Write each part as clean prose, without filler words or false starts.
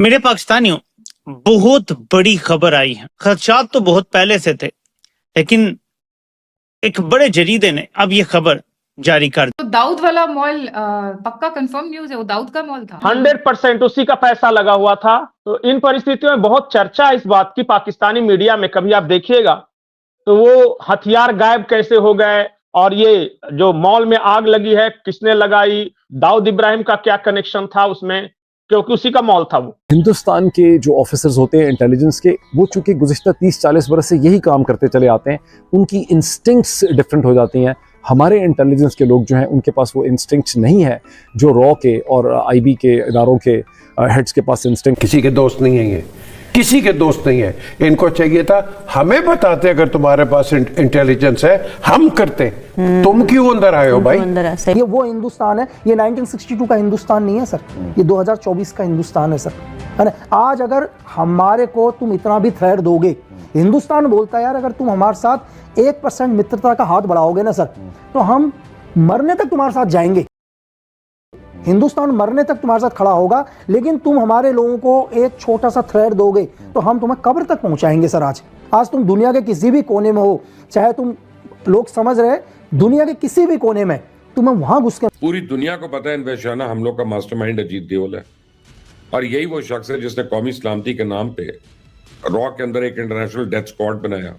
मेरे पाकिस्तानियों, बहुत बड़ी खबर आई है। खदशात तो बहुत पहले से थे, लेकिन एक बड़े जरीदे ने अब ये खबर जारी कर दी। तो दाऊद वाला मॉल पक्का कंफर्म न्यूज है, वो दाऊद का मॉल था। 100% उसी का पैसा लगा हुआ था। तो इन परिस्थितियों में बहुत चर्चा है इस बात की पाकिस्तानी मीडिया में, कभी आप देखिएगा तो वो हथियार गायब कैसे हो गए, और ये जो मॉल में आग लगी है किसने लगाई, दाऊद इब्राहिम का क्या कनेक्शन था उसमें, क्योंकि उसी का मॉल था वो। हिंदुस्तान के जो ऑफिसर्स होते हैं इंटेलिजेंस के, वो चूंकि गुज़िश्ता 30-40 बरस से यही काम करते चले आते हैं, उनकी इंस्टिंक्ट्स डिफरेंट हो जाती हैं। हमारे इंटेलिजेंस के लोग जो हैं उनके पास वो इंस्टिंक्ट्स नहीं है जो रॉ के और आईबी के इदारों के हेड्स के पास इंस्टिंक्ट। किसी के दोस्त नहीं है, ये किसी के दोस्त नहीं है। इनको चाहिए था हमें बताते, अगर तुम्हारे पास इंटेलिजेंस है हम करते, तुम क्यों अंदर आए हो भाई। ये वो हिंदुस्तान है, ये 1962 का हिंदुस्तान नहीं है सर, ये 2024 का हिंदुस्तान है सर, है ना। आज अगर हमारे को तुम इतना भी थ्रेट दोगे, हिंदुस्तान बोलता है यार अगर तुम हमारे साथ 1% मित्रता का हाथ बढ़ाओगे ना सर, तो हम मरने तक तुम्हारे साथ जाएंगे। हिंदुस्तान मरने तक तुम्हारे साथ खड़ा होगा, लेकिन तुम हमारे लोगों को एक छोटा सा थ्रेड दोगे तो हम तुम्हें कब्र तक पहुंचाएंगे सर। आज तुम दुनिया के किसी भी कोने में हो, चाहे तुम लोग समझ रहे दुनिया के किसी भी कोने में, तुम्हें वहां घुस के। पूरी दुनिया को पता है इन वहशियाना हमलों का मास्टरमाइंड अजीत देओल है, और यही वो शख्स है जिसने कौमी सलामती के नाम पे रॉ के अंदर एक इंटरनेशनल डेथ स्क्वाड बनाया,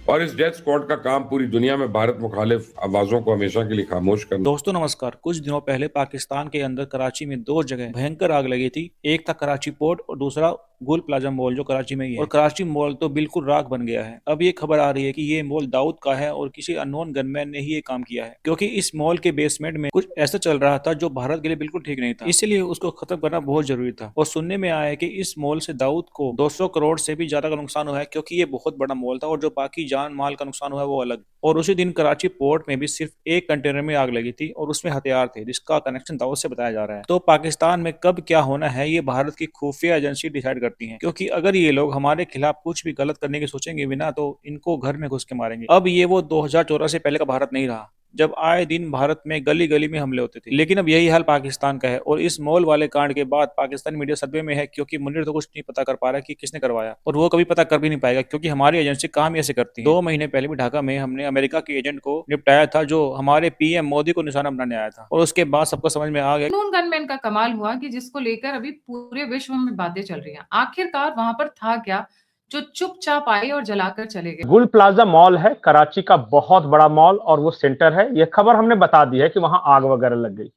और इस डेथ स्क्वाड का काम पूरी दुनिया में भारत मुखालिफ आवाजों को हमेशा के लिए खामोश करना। दोस्तों नमस्कार। कुछ दिनों पहले पाकिस्तान के अंदर कराची में दो जगह भयंकर आग लगी थी। एक था कराची पोर्ट और दूसरा गुल प्लाजा मॉल जो कराची में ही है। और कराची मॉल तो बिल्कुल राख बन गया है। अब ये खबर आ रही है कि ये मॉल दाऊद का है और किसी अननोन गनमैन ने ही ये काम किया है, क्योंकि इस मॉल के बेसमेंट में कुछ ऐसा चल रहा था जो भारत के लिए बिल्कुल ठीक नहीं था, इसलिए उसको खत्म करना बहुत जरूरी था। और सुनने में आया है कि इस मॉल से दाऊद को 200 करोड़ से भी ज्यादा का नुकसान हुआ है, क्योंकि ये बहुत बड़ा मॉल था और जो बाकी जान माल का नुकसान हुआ है वो अलग। और उसी दिन कराची पोर्ट में भी सिर्फ एक कंटेनर में आग लगी थी और उसमें हथियार थे जिसका कनेक्शन दाऊद से बताया जा रहा है। तो पाकिस्तान में कब क्या होना है ये भारत की खुफिया एजेंसी डिसाइड करती है, क्योंकि अगर ये लोग हमारे खिलाफ कुछ भी गलत करने की सोचेंगे बिना तो इनको घर में घुस के मारेंगे। अब ये वो 2014 से पहले का भारत नहीं रहा जब आए दिन भारत में गली गली में हमले होते थे, लेकिन अब यही हाल पाकिस्तान का है। और इस मॉल वाले कांड के बाद पाकिस्तानी मीडिया सदमे में है, क्योंकि मुनीर तो कुछ नहीं पता कर पा रहा कि किसने करवाया, और वो कभी पता कर भी नहीं पाएगा, क्योंकि हमारी एजेंसी काम ही ऐसे करती है। 2 महीने पहले भी ढाका में हमने अमेरिका के एजेंट को निपटाया था जो हमारे पीएम मोदी को निशाना बनाने आया था, और उसके बाद सबको समझ में आ गया। नून गनमैन का कमाल हुआ कि जिसको लेकर अभी पूरे विश्व में बातें चल रही हैं। आखिरकार वहां पर था क्या जो चुपचाप आए और जलाकर चले गए। गुल प्लाजा मॉल है, कराची का बहुत बड़ा मॉल, और वो सेंटर है। ये खबर हमने बता दी है कि वहां आग वगैरह लग गई,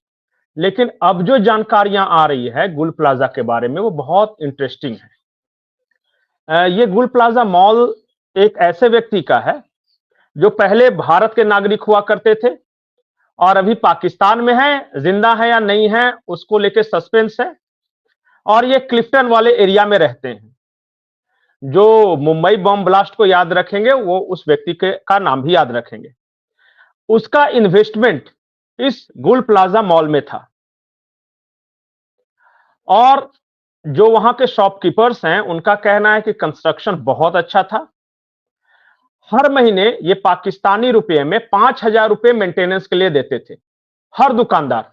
लेकिन अब जो जानकारियां आ रही है गुल प्लाजा के बारे में वो बहुत इंटरेस्टिंग है। ये गुल प्लाजा मॉल एक ऐसे व्यक्ति का है जो पहले भारत के नागरिक हुआ करते थे और अभी पाकिस्तान में है। जिंदा है या नहीं है उसको लेके सस्पेंस है, और ये क्लिफ्टन वाले एरिया में रहते हैं। जो मुंबई बम ब्लास्ट को याद रखेंगे वो उस व्यक्ति का नाम भी याद रखेंगे। उसका इन्वेस्टमेंट इस गुल प्लाजा मॉल में था, और जो वहां के शॉपकीपर्स हैं उनका कहना है कि कंस्ट्रक्शन बहुत अच्छा था। हर महीने ये पाकिस्तानी रुपए में 5,000 रुपए मेंटेनेंस के लिए देते थे हर दुकानदार,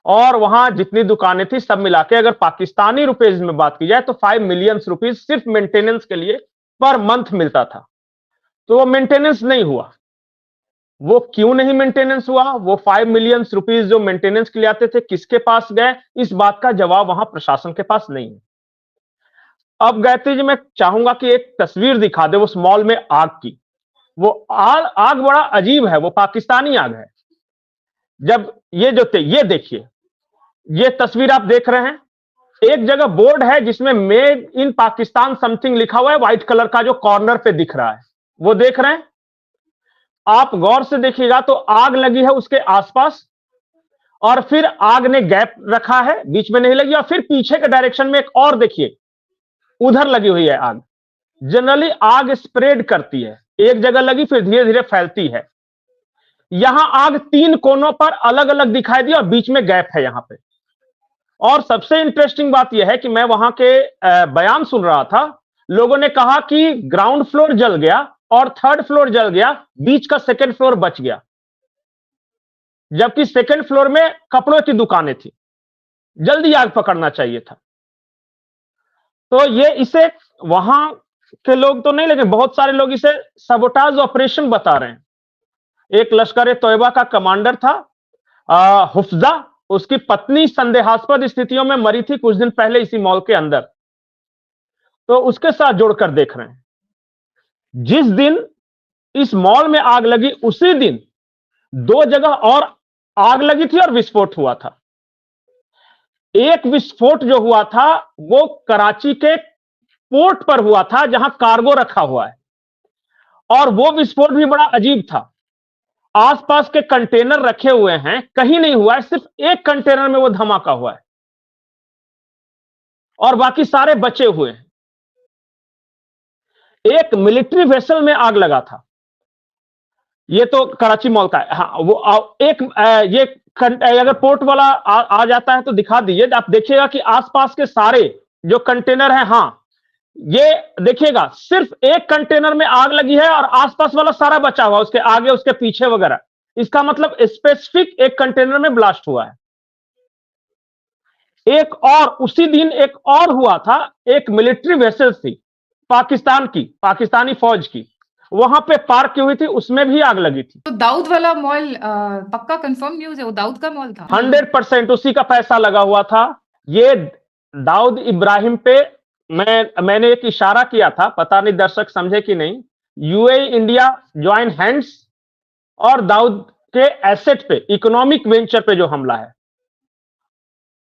और वहां जितनी दुकानें थी सब मिला के अगर पाकिस्तानी रुपीज में बात की जाए तो 5 मिलियन रुपीज सिर्फ मेंटेनेंस के लिए पर मंथ मिलता था। तो वो मेंटेनेंस नहीं हुआ। वो क्यों नहीं मेंटेनेंस हुआ? वो 5 मिलियन रुपीज जो मेंटेनेंस के लिए आते थे किसके पास गए, इस बात का जवाब वहां प्रशासन के पास नहीं है। अब गायत्री जी, मैं चाहूंगा कि एक तस्वीर दिखा दे उस मॉल में आग की। वो आग बड़ा अजीब है, वो पाकिस्तानी आग है। जब ये देखिए, ये तस्वीर आप देख रहे हैं, एक जगह बोर्ड है जिसमें मेड इन पाकिस्तान समथिंग लिखा हुआ है, व्हाइट कलर का जो कॉर्नर पे दिख रहा है, वो देख रहे हैं आप। गौर से देखिएगा तो आग लगी है उसके आसपास, और फिर आग ने गैप रखा है, बीच में नहीं लगी, और फिर पीछे के डायरेक्शन में एक और देखिए उधर लगी हुई है आग। जनरली आग स्प्रेड करती है, एक जगह लगी फिर धीरे धीरे फैलती है। यहां आग 3 कोनों पर अलग अलग दिखाई दी और बीच में गैप है यहां पे। और सबसे इंटरेस्टिंग बात यह है कि मैं वहां के बयान सुन रहा था, लोगों ने कहा कि ग्राउंड फ्लोर जल गया और 3rd फ्लोर जल गया, बीच का 2nd फ्लोर बच गया, जबकि 2nd फ्लोर में कपड़ों की दुकानें थी। जल्दी आग पकड़ना चाहिए था। तो ये इसे वहां के लोग तो नहीं, लेकिन बहुत सारे लोग इसे सबोटाज ऑपरेशन बता रहे हैं। एक लश्कर ए तोयबा का कमांडर था हुफ्जा, उसकी पत्नी संदेहास्पद स्थितियों में मरी थी कुछ दिन पहले इसी मॉल के अंदर, तो उसके साथ जोड़कर देख रहे हैं। जिस दिन इस मॉल में आग लगी उसी दिन 2 जगह और आग लगी थी और विस्फोट हुआ था। एक विस्फोट जो हुआ था वो कराची के पोर्ट पर हुआ था जहां कार्गो रखा हुआ है, और वो विस्फोट भी बड़ा अजीब था। आसपास के कंटेनर रखे हुए हैं, कहीं नहीं हुआ है, सिर्फ एक कंटेनर में वो धमाका हुआ है और बाकी सारे बचे हुए हैं। एक मिलिट्री वेसल में आग लगा था, ये तो कराची मॉल का है। हाँ, वो एक ये अगर पोर्ट वाला आ जाता है तो दिखा दीजिए, आप देखिएगा कि आसपास के सारे जो कंटेनर हैं, हाँ ये देखिएगा सिर्फ एक कंटेनर में आग लगी है और आसपास वाला सारा बचा हुआ, उसके आगे उसके पीछे वगैरह। इसका मतलब स्पेसिफिक एक कंटेनर में ब्लास्ट हुआ है। एक और उसी दिन एक और हुआ था, एक मिलिट्री वेसल थी पाकिस्तान की, पाकिस्तानी फौज की, वहां पे पार्क की हुई थी, उसमें भी आग लगी थी। तो दाऊद वाला मॉल पक्का कंफर्म न्यूज है, वो दाऊद का मॉल था? 100% उसी का पैसा लगा हुआ था। ये दाऊद इब्राहिम पे मैंने एक इशारा किया था, पता नहीं दर्शक समझे कि नहीं। यूएई इंडिया ज्वाइन हैंड्स और दाऊद के एसेट पे, इकोनॉमिक वेंचर पे जो हमला है।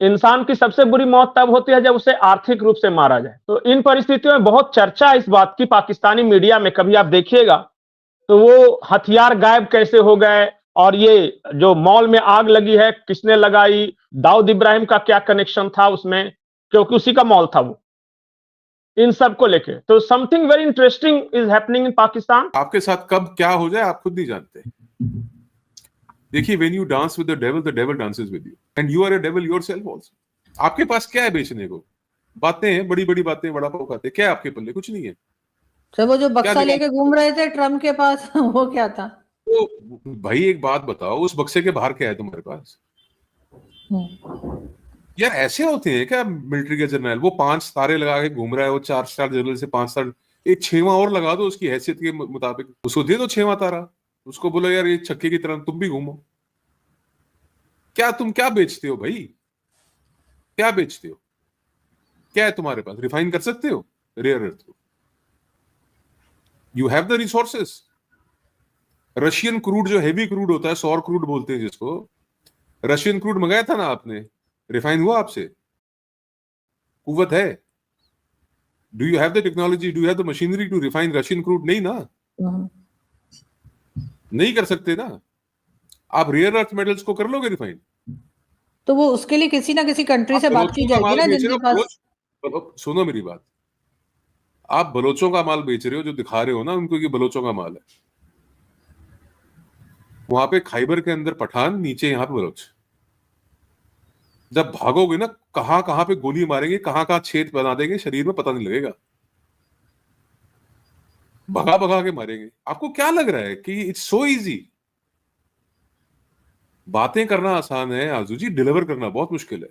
इंसान की सबसे बुरी मौत तब होती है जब उसे आर्थिक रूप से मारा जाए। तो इन परिस्थितियों में बहुत चर्चा है इस बात की पाकिस्तानी मीडिया में, कभी आप देखिएगा तो वो हथियार गायब कैसे हो गए, और ये जो मॉल में आग लगी है किसने लगाई, दाऊद इब्राहिम का क्या कनेक्शन था उसमें, क्योंकि उसी का मॉल था वो। इन सब को लेके तो something very interesting is happening in Pakistan. आपके साथ कब क्या हो जाए आप खुद नहीं जानते। देखिए, when you dance with the devil dances with you, and you are a devil yourself also. आपके पास क्या है बेचने को? बातें हैं, बड़ी बड़ी बातें, बड़ा पाव खाते, क्या है आपके पल्ले? कुछ नहीं है। सर वो जो बक्सा क्या लेके घूम रहे थे ट्रम्प के पास वो क्या था? तो भाई एक बात बताओ, उस बक्से के बाहर क्या है तुम्हारे पास? यार ऐसे होते हैं क्या मिलिट्री के जनरल? वो 5 तारे लगा के घूम रहा है, वो 4 स्टार जनरल से 5 स्टार, एक 6वां और लगा दो उसकी हैसियत के मुताबिक, उसको दे दो 6वां तारा, उसको बोलो यार ये छक्के की तरह तुम भी घूमो। क्या तुम क्या बेचते हो भाई? क्या बेचते हो? क्या है तुम्हारे पास? रिफाइन कर सकते हो रेयर अर्थ को? You have the resources. Russian crude जो हैवी क्रूड होता है, सौर क्रूड बोलते हैं जिसको, रशियन क्रूड मंगाया था ना आपने, रिफाइन हुआ आपसे? कुव्वत है? Do you have the technology, do you have the machinery to refine Russian crude? नहीं ना, नहीं कर सकते ना। आप रेयर अर्थ मेटल्स को कर लोगे रिफाइन? तो वो उसके लिए किसी ना किसी कंट्री से बात की जाएगी ना जिनके पास। सुनो मेरी बात, आप बलोचों का माल बेच रहे हो, जो दिखा रहे हो ना उनको, ये बलोचों का माल है। वहां पे खाइबर के अंदर पठान, नीचे यहां पे बलोच। जब भागोगे ना, कहां कहां पे गोली मारेंगे, कहां कहां छेद बना देंगे शरीर में, पता नहीं लगेगा। भगा भगा के मारेंगे। आपको क्या लग रहा है कि इट्स सो इजी? बातें करना आसान है आजू जी, डिलीवर करना बहुत मुश्किल है।